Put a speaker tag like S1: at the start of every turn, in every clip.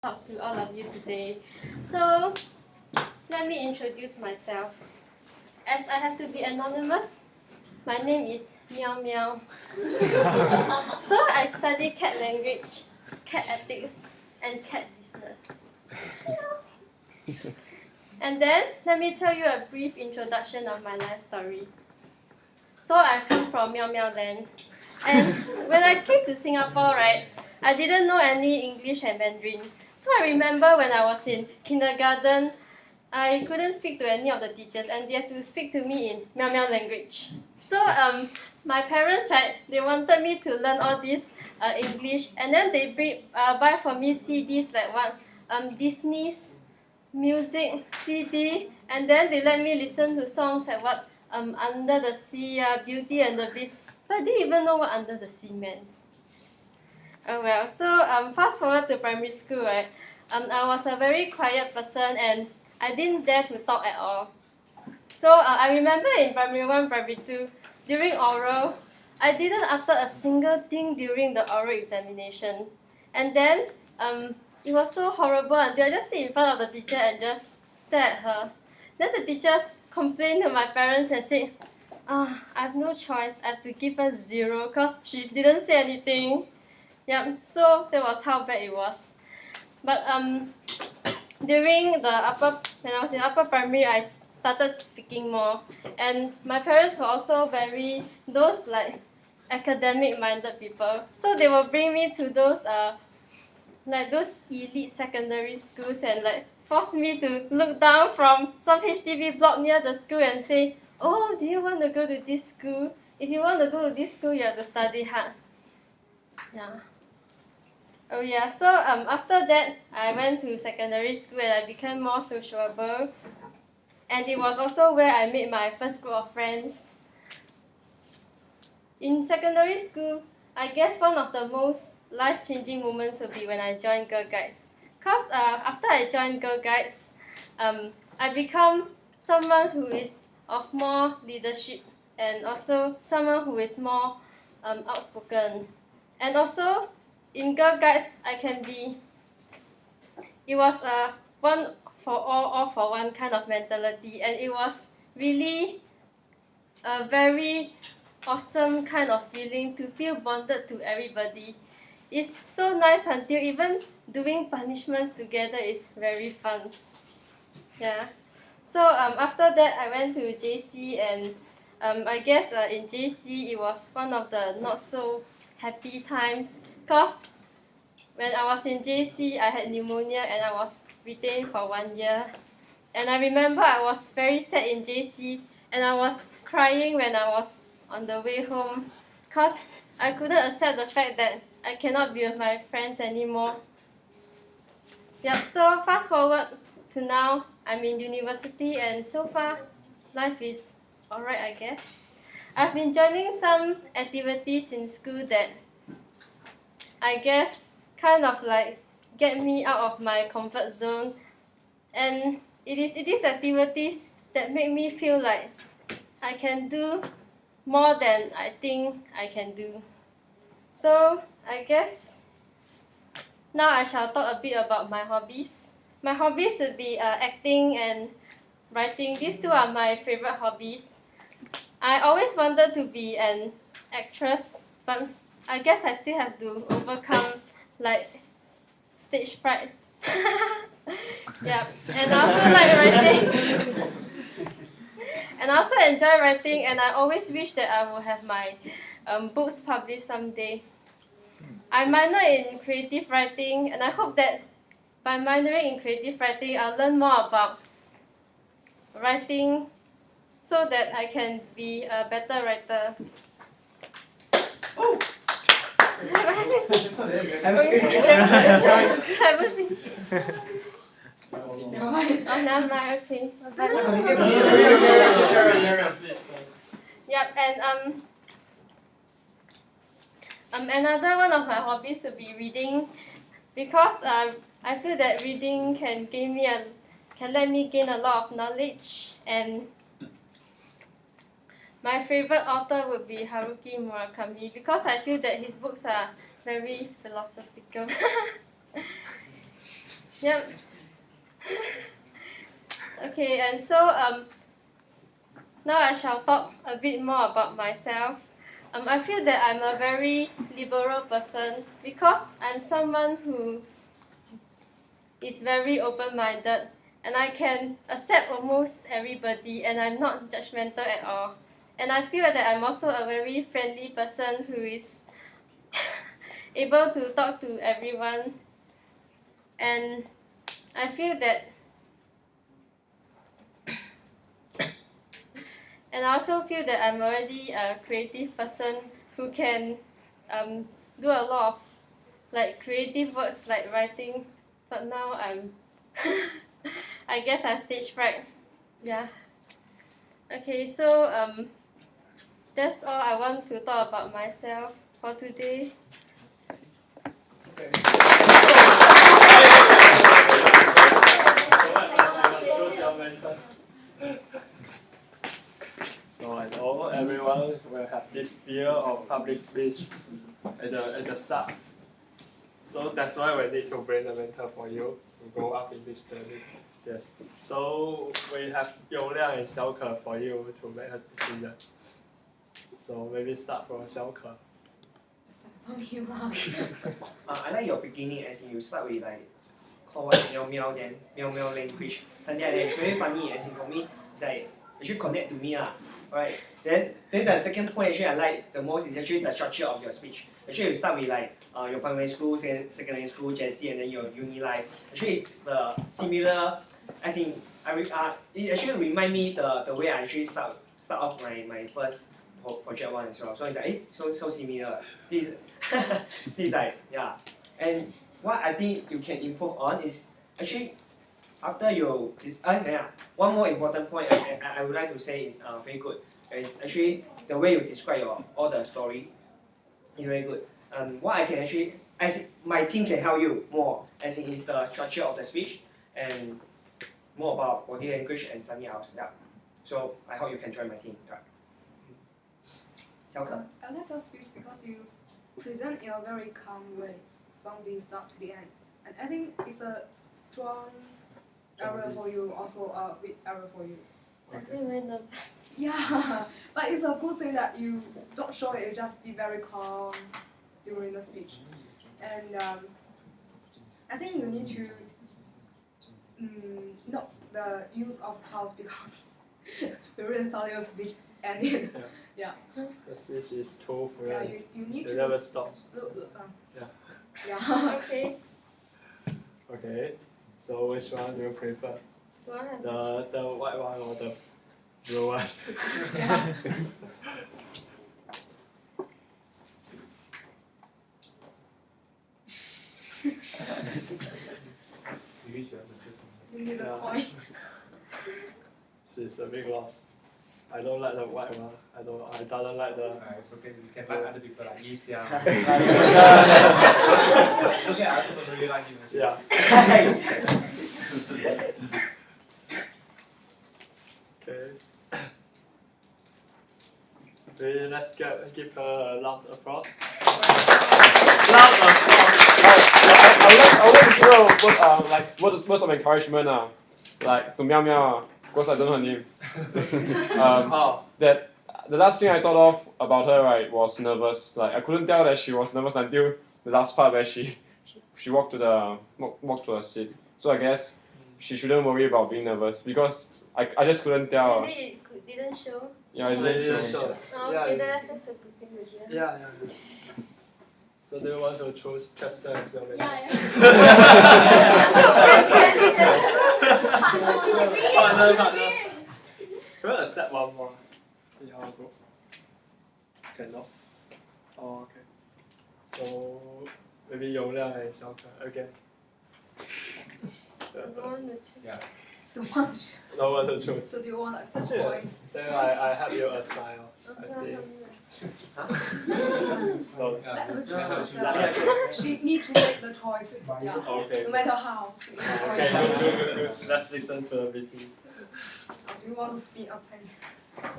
S1: talk to all of you today. So, let me introduce myself. As I have to be anonymous, my name is Meow Meow. So, I study cat language, cat ethics, and cat business. And then, let me tell you a brief introduction of my life story. So, I come from Meow Meow land. And when I came to Singapore, right, I didn't know any English and Mandarin. So I remember when I was in kindergarten, I couldn't speak to any of the teachers and they had to speak to me in Meow Meow language. So my parents, right, they wanted me to learn all this English, and then they buy for me CDs like what Disney's music CD, and then they let me listen to songs like what Under the Sea, Beauty and the Beast. But I didn't even know what Under the Sea meant. Oh well, so fast forward to primary school, right? I was a very quiet person and I didn't dare to talk at all. So I remember in primary 1, primary 2, during oral, I didn't utter a single thing during the oral examination. And then it was so horrible until I just sit in front of the teacher and just stare at her. Then the teachers complained to my parents and said, I have no choice, I have to give her 0 because she didn't say anything. Yeah, so that was how bad it was. But during when I was in upper primary, I started speaking more, and my parents were also those like academic-minded people. So they will bring me to those those elite secondary schools and like force me to look down from some HDB block near the school and say, "Oh, do you want to go to this school? If you want to go to this school, you have to study hard." Yeah. Oh yeah, so after that, I went to secondary school and I became more sociable. And it was also where I made my first group of friends. In secondary school, I guess one of the most life-changing moments would be when I joined Girl Guides. Because after I joined Girl Guides, I become someone who is of more leadership and also someone who is more outspoken. And also, in Girl Guides, it was a one for all for one kind of mentality, and it was really a very awesome kind of feeling to feel bonded to everybody. It's so nice until even doing punishments together is very fun. Yeah. So after that, I went to JC, and I guess in JC it was one of the not so happy times, because when I was in JC, I had pneumonia and I was retained for 1 year. And I remember I was very sad in JC and I was crying when I was on the way home because I couldn't accept the fact that I cannot be with my friends anymore. Yep, so fast forward to now, I'm in university and so far life is alright, I guess. I've been joining some activities in school that I guess kind of like get me out of my comfort zone, and it is these activities that make me feel like I can do more than I think I can do. So I guess now I shall talk a bit about my hobbies. My hobbies would be acting and writing. These two are my favorite hobbies. I always wanted to be an actress, but I guess I still have to overcome like stage fright. Yeah, and I also like writing. And I also enjoy writing, and I always wish that I would have my books published someday. I minor in creative writing, and I hope that by minoring in creative writing, I'll learn more about writing so that I can be a better writer. Oh! Haven't finished. Never mind. Oh, never mind. Okay. Yep, and another one of my hobbies would be reading, because I feel that reading can let me gain a lot of knowledge, and my favorite author would be Haruki Murakami, because I feel that his books are very philosophical. Yep. Okay, and so now I shall talk a bit more about myself. I feel that I'm a very liberal person because I'm someone who is very open-minded and I can accept almost everybody and I'm not judgmental at all. And I feel that I'm also a very friendly person who is able to talk to everyone. And I feel that and I also feel that I'm already a creative person who can do a lot of like creative works like writing, but now I'm I guess I'm stage fright. Yeah. Okay, so that's all I want to talk about myself for today.
S2: Okay. So I know everyone will have this fear of public speech at the start. So that's why we need to bring a mentor for you to go up in this journey. Yes. So we have Yan Lam and Xiaoke for you to make a decision. So maybe start from Xiaoke.
S3: I like your beginning as in you start with like call what meow meow then meow meow language. Something like that. It's very funny as in for me it's like actually connect to me right? Then the second point actually I like the most is actually the structure of your speech. Actually you start with like your primary school, secondary school, JC and then your uni life. Actually it's the similar as in it actually remind me the way I actually start off my first project one as well. So it's like so similar. This this is like yeah. And what I think you can improve on is actually after you one more important point I would like to say is very good. Is actually the way you describe all the story is very good. What I can actually as my team can help you more as in is the structure of the speech and more about body language and something else. Yeah. So I hope you can join my team. Yeah.
S4: I like your speech because you present in a very calm way from the start to the end. And I think it's a strong area for you, also a weak area for you.
S1: I feel very nervous.
S4: Yeah, but it's a good thing that you don't show it, you just be very calm during the speech. And I think you need to know the use of pause because we really thought your speech ended. Yeah.
S2: The speech is too fluent.
S4: Yeah, you need
S2: You
S4: to
S2: never stop.
S4: Yeah.
S1: Okay.
S2: Okay. So which one do you prefer? The white one or the blue one?
S4: Yeah. You need a point.
S2: She's a big loss. I don't like the white one. I don't like the.
S5: It's okay, you can like other people like Yi Xiang.
S2: Yeah.
S5: It's okay, I also don't really like him.
S2: Yeah. Okay. Maybe let's give her a loud applause. Loud applause.
S6: I would like to give her words of encouragement like to Meow Meow because I don't know her name. That the last thing I thought of about her was nervous. Like I couldn't tell that she was nervous until the last part where she walked to her seat. So I guess she shouldn't worry about being nervous because I just couldn't tell.
S1: Really, it didn't show?
S6: Yeah, it didn't show.
S1: Oh, okay, that's a good thing to hear.
S2: Yeah. So do you want to choose Chester as your mentor?
S1: Yeah.
S2: Partner. Can we accept one more? In our group? Cannot? Oh, okay. So maybe Yan Lam and Xiaoke again.
S1: I don't want to choose.
S5: Yeah.
S4: Don't want to.
S2: No one to choose.
S4: So do you want a
S2: Actually,
S4: point?
S2: then I help you assign. I think. So,
S5: Yeah,
S4: Let her
S5: that's
S4: choose
S5: what
S4: herself. She need to make the choice. Yeah.
S2: okay.
S4: No matter how.
S2: Okay, good. Let's listen to the meeting.
S4: Do you want to speed up and?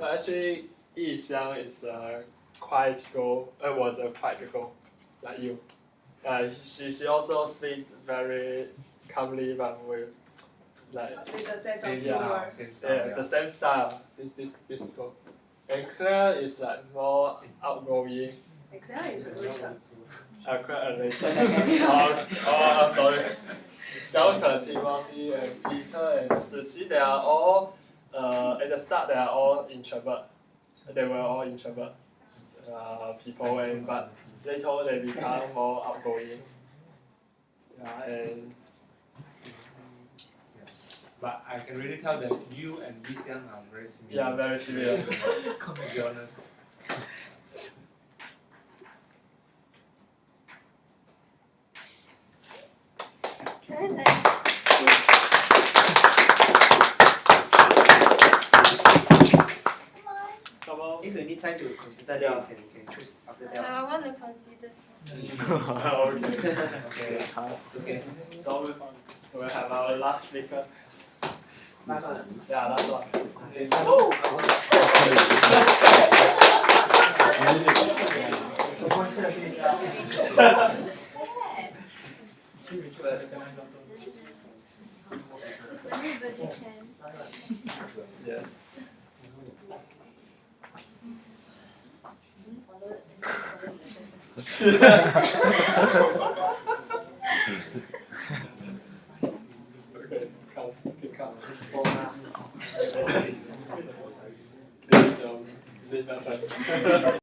S2: Well, actually, Yi Xiang is a quiet girl. Was a quiet girl, like you. She also speak very comely but with like
S4: With the sense
S5: Same
S4: of
S2: yeah.
S4: humor.
S5: Same
S2: yeah,
S5: style.
S2: the same style. This girl. And Claire is like more outgoing.
S4: And Claire is Rachel.
S2: Claire and Rachel. Sorry. Xiaoke, Timothy, and Peter and Ziqi, they are all at the start they are all introvert. They were all introvert people, and but later they become more outgoing. Yeah, and
S5: But I can really tell that you and Lee Xiang are very similar.
S2: yeah, very similar.
S5: To be honest.
S1: Okay, next.
S2: Come on.
S3: If you need time to consider,
S2: Yeah.
S3: then you can choose after that.
S1: I want to consider.
S2: Okay.
S3: Okay, it's okay.
S2: So we'll have our last speaker.
S3: Last one.
S2: Yeah, last one.
S1: Everybody can.
S2: Yes. Okay, come, come. This is first.